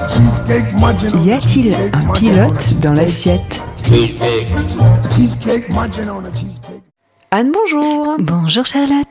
Y a-t-il un pilote dans l'assiette? Anne, bonjour. Bonjour Charlotte.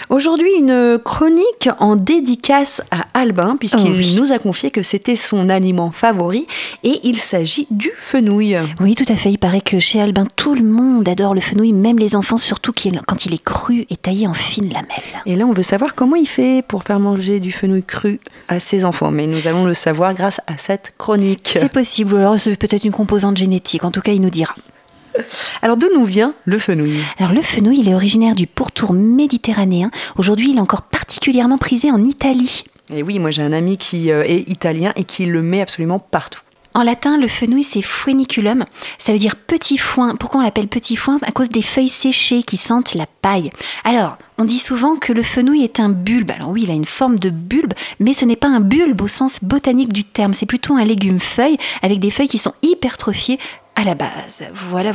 Aujourd'hui, une chronique en dédicace à Albin, puisqu'il nous a confié que c'était son aliment favori, et il s'agit du fenouil. Oui, tout à fait. Il paraît que chez Albin, tout le monde adore le fenouil, même les enfants, surtout quand il est cru et taillé en fines lamelles. Et là, on veut savoir comment il fait pour faire manger du fenouil cru à ses enfants, mais nous allons le savoir grâce à cette chronique. C'est possible, alors c'est peut-être une composante génétique, en tout cas, il nous dira. Alors d'où nous vient le fenouil? Alors le fenouil, il est originaire du pourtour méditerranéen. Aujourd'hui, il est encore particulièrement prisé en Italie. Et oui, moi j'ai un ami qui est italien et qui le met absolument partout. En latin, le fenouil, c'est fueniculum. Ça veut dire petit foin. Pourquoi on l'appelle petit foin? À cause des feuilles séchées qui sentent la paille. Alors, on dit souvent que le fenouil est un bulbe. Alors oui, il a une forme de bulbe, mais ce n'est pas un bulbe au sens botanique du terme. C'est plutôt un légume-feuille avec des feuilles qui sont hypertrophiées à la base. Voilà.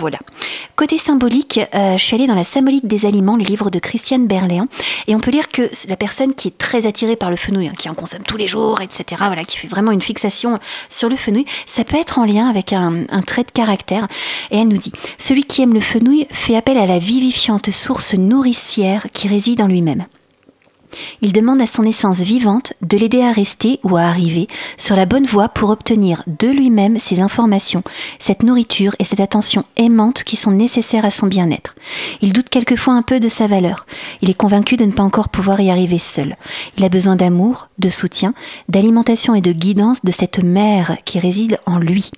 Côté symbolique, je suis allée dans la symbolique des aliments, le livre de Christiane Berléand, et on peut lire que la personne qui est très attirée par le fenouil, qui en consomme tous les jours, etc., qui fait vraiment une fixation sur le fenouil, ça peut être en lien avec un trait de caractère. Et elle nous dit, celui qui aime le fenouil fait appel à la vivifiante source nourricière qui réside en lui-même. Il demande à son essence vivante de l'aider à rester ou à arriver sur la bonne voie pour obtenir de lui-même ces informations, cette nourriture et cette attention aimante qui sont nécessaires à son bien-être. Il doute quelquefois un peu de sa valeur. Il est convaincu de ne pas encore pouvoir y arriver seul. Il a besoin d'amour, de soutien, d'alimentation et de guidance de cette mère qui réside en lui.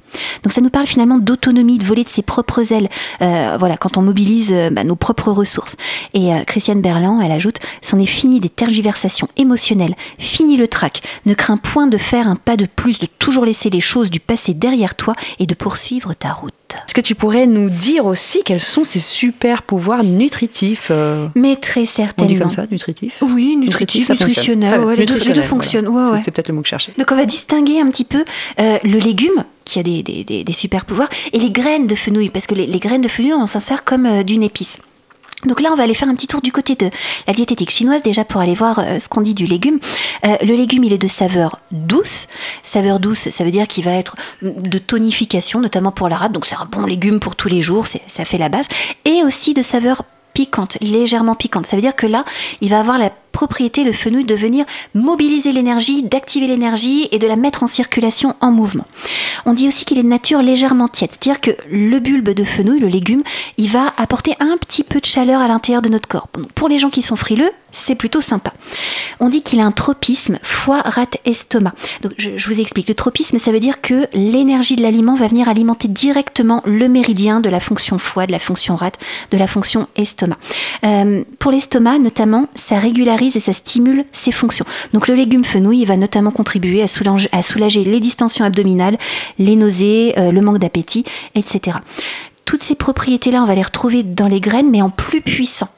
Donc ça nous parle finalement d'autonomie, de voler de ses propres ailes, quand on mobilise nos propres ressources. Et Christiane Berléand, elle ajoute, c'en est fini des tergiversations émotionnelles, fini le trac, ne crains point de faire un pas de plus, de toujours laisser les choses du passé derrière toi et de poursuivre ta route. Est-ce que tu pourrais nous dire aussi quels sont ces super pouvoirs nutritifs? Mais très certainement. On dit comme ça, nutritif? Oui, nutritif, nutritionnel, les deux fonctionnent. Ouais. C'est peut-être le mot que je cherchais. Donc on va distinguer un petit peu le légume, qui a des super pouvoirs, et les graines de fenouil, parce que les graines de fenouil, on s'en sert comme d'une épice. Donc là, on va aller faire un petit tour du côté de la diététique chinoise, déjà pour aller voir ce qu'on dit du légume. Le légume, il est de saveur douce. Saveur douce, ça veut dire qu'il va être de tonification, notamment pour la rate. Donc c'est un bon légume pour tous les jours, ça fait la base. Et aussi de saveur piquante, légèrement piquante. Ça veut dire que là, il va avoir la propriété, le fenouil, de venir mobiliser l'énergie, d'activer l'énergie et de la mettre en circulation, en mouvement. On dit aussi qu'il est de nature légèrement tiède, c'est-à-dire que le bulbe de fenouil, le légume, il va apporter un petit peu de chaleur à l'intérieur de notre corps. Donc, pour les gens qui sont frileux, c'est plutôt sympa. On dit qu'il a un tropisme foie, rate, estomac. Donc je vous explique. Le tropisme, ça veut dire que l'énergie de l'aliment va venir alimenter directement le méridien de la fonction foie, de la fonction rate, de la fonction estomac. Pour l'estomac, notamment, ça régularise et ça stimule ses fonctions. Donc le légume fenouil, il va notamment contribuer à soulager les distensions abdominales, les nausées, le manque d'appétit, etc. Toutes ces propriétés-là, on va les retrouver dans les graines, mais en plus puissant.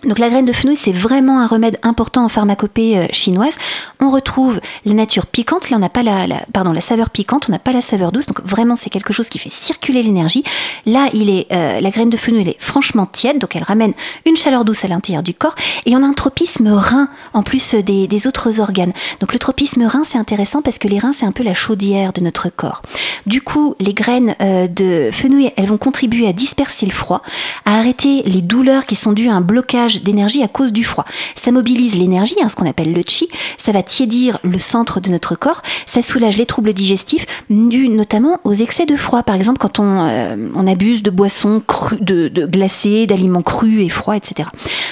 Donc la graine de fenouil, c'est vraiment un remède important en pharmacopée chinoise. On retrouve la nature piquante, là on n'a pas la saveur piquante, on n'a pas la saveur douce, donc vraiment c'est quelque chose qui fait circuler l'énergie. Là, la graine de fenouil, elle est franchement tiède, donc elle ramène une chaleur douce à l'intérieur du corps, et on a un tropisme rein en plus des autres organes. Donc le tropisme rein, c'est intéressant parce que les reins, c'est un peu la chaudière de notre corps. Du coup, les graines de fenouil, elles vont contribuer à disperser le froid, à arrêter les douleurs qui sont dues à un blocage d'énergie à cause du froid. Ça mobilise l'énergie, ce qu'on appelle le qi, ça va tiédir le centre de notre corps, ça soulage les troubles digestifs dus notamment aux excès de froid. Par exemple, quand on abuse de boissons de glacées, d'aliments crus et froids, etc.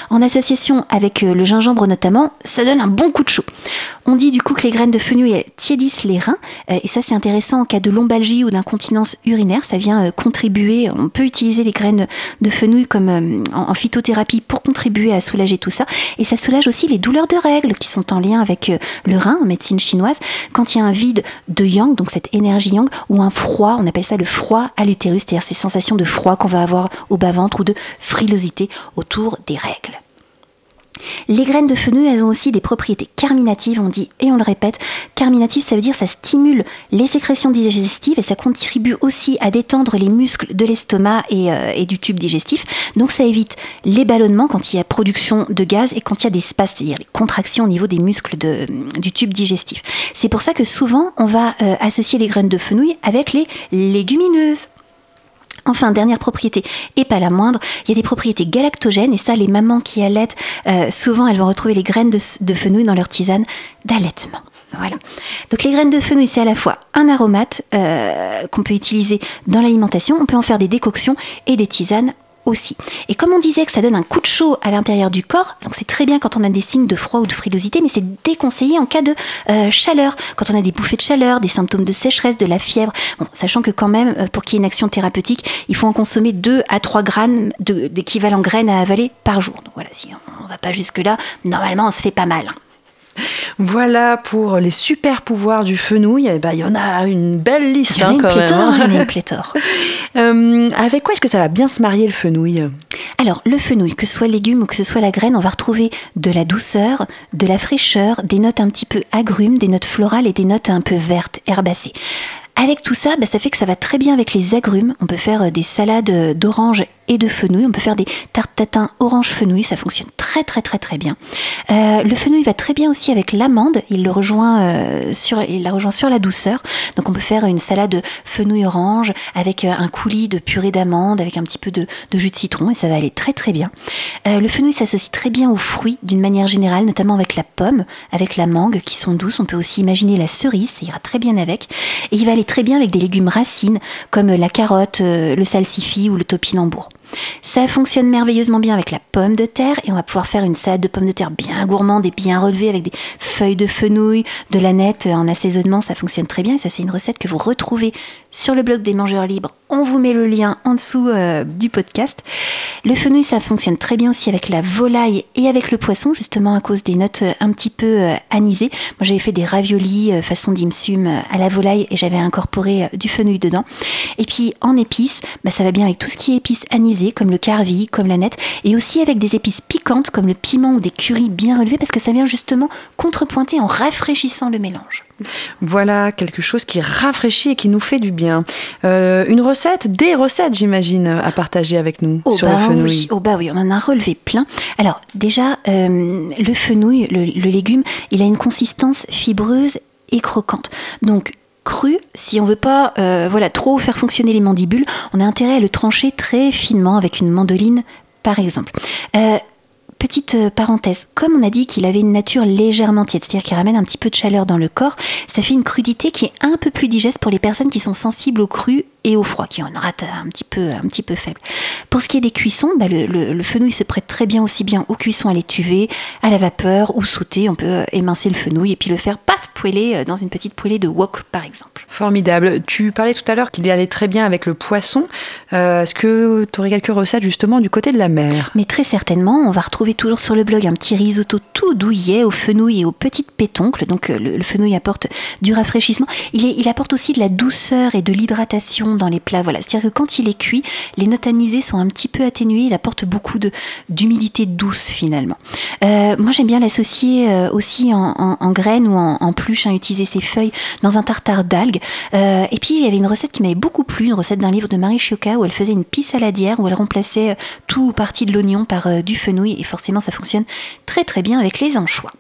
En association avec le gingembre notamment, ça donne un bon coup de chaud. On dit du coup que les graines de fenouil tiédissent les reins, et ça c'est intéressant en cas de lombalgie ou d'incontinence urinaire, ça vient contribuer, on peut utiliser les graines de fenouil comme en phytothérapie pour contribuer à soulager tout ça, et ça soulage aussi les douleurs de règles qui sont en lien avec le rein en médecine chinoise, quand il y a un vide de yang, donc cette énergie yang, ou un froid, on appelle ça le froid à l'utérus, c'est-à-dire ces sensations de froid qu'on va avoir au bas-ventre ou de frilosité autour des règles. Les graines de fenouil, elles ont aussi des propriétés carminatives, on dit et on le répète. Carminative, ça veut dire ça stimule les sécrétions digestives et ça contribue aussi à détendre les muscles de l'estomac et du tube digestif. Donc ça évite les ballonnements quand il y a production de gaz et quand il y a des spasmes, c'est-à-dire des contractions au niveau des muscles du tube digestif. C'est pour ça que souvent on va associer les graines de fenouil avec les légumineuses. Enfin, dernière propriété, et pas la moindre, il y a des propriétés galactogènes, et ça, les mamans qui allaitent, souvent, elles vont retrouver les graines de fenouil dans leur tisane d'allaitement. Voilà. Donc les graines de fenouil, c'est à la fois un aromate qu'on peut utiliser dans l'alimentation, on peut en faire des décoctions et des tisanes aussi. Et comme on disait que ça donne un coup de chaud à l'intérieur du corps, donc c'est très bien quand on a des signes de froid ou de frilosité, mais c'est déconseillé en cas de chaleur, quand on a des bouffées de chaleur, des symptômes de sécheresse, de la fièvre, bon, sachant que quand même, pour qu'il y ait une action thérapeutique, il faut en consommer 2 à 3 grammes d'équivalent graines à avaler par jour. Donc voilà, si on ne va pas jusque-là, normalement on se fait pas mal. Voilà pour les super pouvoirs du fenouil. Eh ben, il y en a une belle liste quand même. Il y en a une pléthore. Avec quoi est-ce que ça va bien se marier le fenouil ? Alors, le fenouil, que ce soit légume ou que ce soit la graine, on va retrouver de la douceur, de la fraîcheur, des notes un petit peu agrumes, des notes florales et des notes un peu vertes, herbacées. Avec tout ça, ça fait que ça va très bien avec les agrumes. On peut faire des salades d'orange et de fenouil. On peut faire des tartes tatin orange fenouil. Ça fonctionne très très très très bien. Le fenouil va très bien aussi avec l'amande. Il la rejoint sur la douceur. Donc on peut faire une salade fenouil orange avec un coulis de purée d'amande avec un petit peu de jus de citron et ça va aller très très bien. Le fenouil s'associe très bien aux fruits d'une manière générale, notamment avec la pomme, avec la mangue qui sont douces. On peut aussi imaginer la cerise, ça ira très bien avec. Et il va aller très bien avec des légumes racines comme la carotte, le salsifis ou le topinambour. Ça fonctionne merveilleusement bien avec la pomme de terre et on va pouvoir faire une salade de pommes de terre bien gourmande et bien relevée avec des feuilles de fenouil, de l'aneth en assaisonnement, ça fonctionne très bien et ça c'est une recette que vous retrouvez sur le blog des Mangeurs Libres. On vous met le lien en dessous du podcast. Le fenouil ça fonctionne très bien aussi avec la volaille et avec le poisson justement à cause des notes un petit peu anisées. Moi j'avais fait des raviolis façon dim sum à la volaille et j'avais incorporé du fenouil dedans. Et puis en épices, ça va bien avec tout ce qui est épices anisées comme le carvi, comme l'aneth, et aussi avec des épices piquantes comme le piment ou des currys bien relevés parce que ça vient justement contrepointer en rafraîchissant le mélange. Voilà, quelque chose qui rafraîchit et qui nous fait du bien. Des recettes j'imagine, à partager avec nous sur le fenouil. Oui, on en a relevé plein. Alors déjà, le fenouil, le légume, il a une consistance fibreuse et croquante. Donc, cru, si on veut pas trop faire fonctionner les mandibules, on a intérêt à le trancher très finement avec une mandoline par exemple. Petite parenthèse, comme on a dit qu'il avait une nature légèrement tiède, c'est-à-dire qu'il ramène un petit peu de chaleur dans le corps, ça fait une crudité qui est un peu plus digeste pour les personnes qui sont sensibles au cru et au froid, qui ont une rate un petit peu faible. Pour ce qui est des cuissons, le fenouil se prête très bien aussi bien aux cuissons à l'étuvée, à la vapeur ou sauter. On peut émincer le fenouil et puis le faire poêler dans une petite poêlée de wok par exemple. Formidable. Tu parlais tout à l'heure qu'il allait très bien avec le poisson. Est-ce que tu aurais quelques recettes justement du côté de la mer ? Mais très certainement, on va retrouver toujours sur le blog un petit risotto tout douillet au fenouil et aux petites pétoncles. Donc le fenouil apporte du rafraîchissement. Il apporte aussi de la douceur et de l'hydratation dans les plats. Voilà. C'est-à-dire que quand il est cuit, les notes anisées sont un petit peu atténuées. Il apporte beaucoup d'humidité douce finalement. Moi j'aime bien l'associer aussi en graines ou en pluche, utiliser ses feuilles dans un tartare d'algues. Et puis il y avait une recette qui m'avait beaucoup plu, une recette d'un livre de Marie Chiocca où elle faisait une pie saladière où elle remplaçait tout ou partie de l'oignon par du fenouil et forcément ça fonctionne très très bien avec les anchois.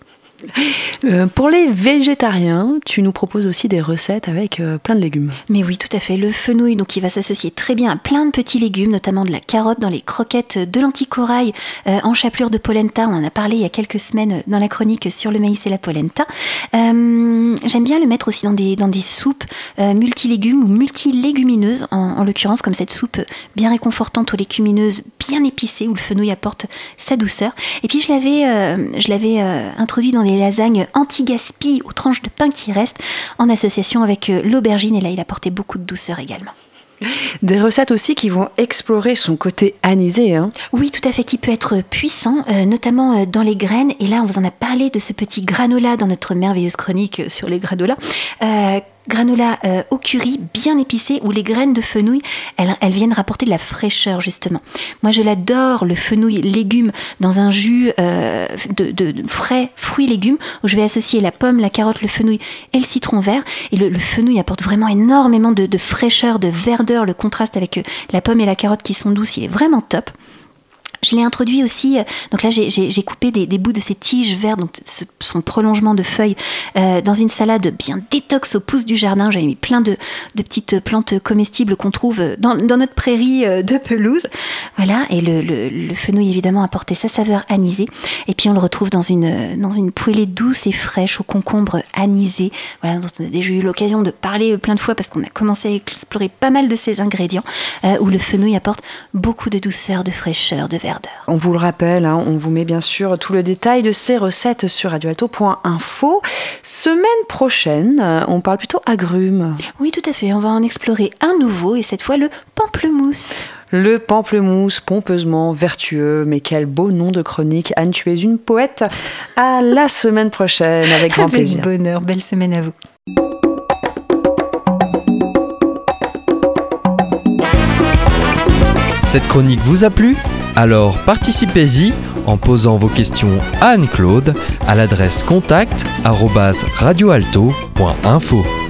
Pour les végétariens, tu nous proposes aussi des recettes avec plein de légumes. Mais oui, tout à fait. Le fenouil, donc, il va s'associer très bien à plein de petits légumes, notamment de la carotte dans les croquettes de lentilles corail en chapelure de polenta. On en a parlé il y a quelques semaines dans la chronique sur le maïs et la polenta. J'aime bien le mettre aussi dans des soupes multilégumes ou multilégumineuses, en l'occurrence, comme cette soupe bien réconfortante aux légumineuses, bien épicée, où le fenouil apporte sa douceur. Et puis, je l'avais introduit dans des lasagnes anti-gaspi aux tranches de pain qui restent en association avec l'aubergine et là il apportait beaucoup de douceur également. Des recettes aussi qui vont explorer son côté anisé. Oui, tout à fait, qui peut être puissant, notamment dans les graines. Et là, on vous en a parlé de ce petit granola dans notre merveilleuse chronique sur les granolas. granola au curry, bien épicé, où les graines de fenouil, elles viennent rapporter de la fraîcheur, justement. Moi, je l'adore, le fenouil légumes, dans un jus de frais fruits-légumes, où je vais associer la pomme, la carotte, le fenouil et le citron vert. Et le fenouil apporte vraiment énormément de fraîcheur, de verdeur. Le contraste avec la pomme et la carotte qui sont douces, il est vraiment top. Je l'ai introduit aussi, donc là j'ai coupé des bouts de ces tiges vertes, donc son prolongement de feuilles, dans une salade bien détox au pouce du jardin. J'avais mis plein de petites plantes comestibles qu'on trouve dans notre prairie de pelouse. Voilà, et le fenouil évidemment apportait sa saveur anisée. Et puis on le retrouve dans une poêlée douce et fraîche au concombre anisé. Voilà, dont j'ai eu l'occasion de parler plein de fois parce qu'on a commencé à explorer pas mal de ces ingrédients, où le fenouil apporte beaucoup de douceur, de fraîcheur, de verdeur. On vous le rappelle, on vous met bien sûr tout le détail de ces recettes sur radioalto.info. Semaine prochaine, on parle plutôt agrumes. Oui, tout à fait. On va en explorer un nouveau, et cette fois le pamplemousse. Le pamplemousse, pompeusement vertueux, mais quel beau nom de chronique. Anne, tu es une poète. À la semaine prochaine, avec grand plaisir. Avec bonheur, belle semaine à vous. Cette chronique vous a plu ? Alors participez-y en posant vos questions à Anne-Claude à l'adresse contact@radioalto.info.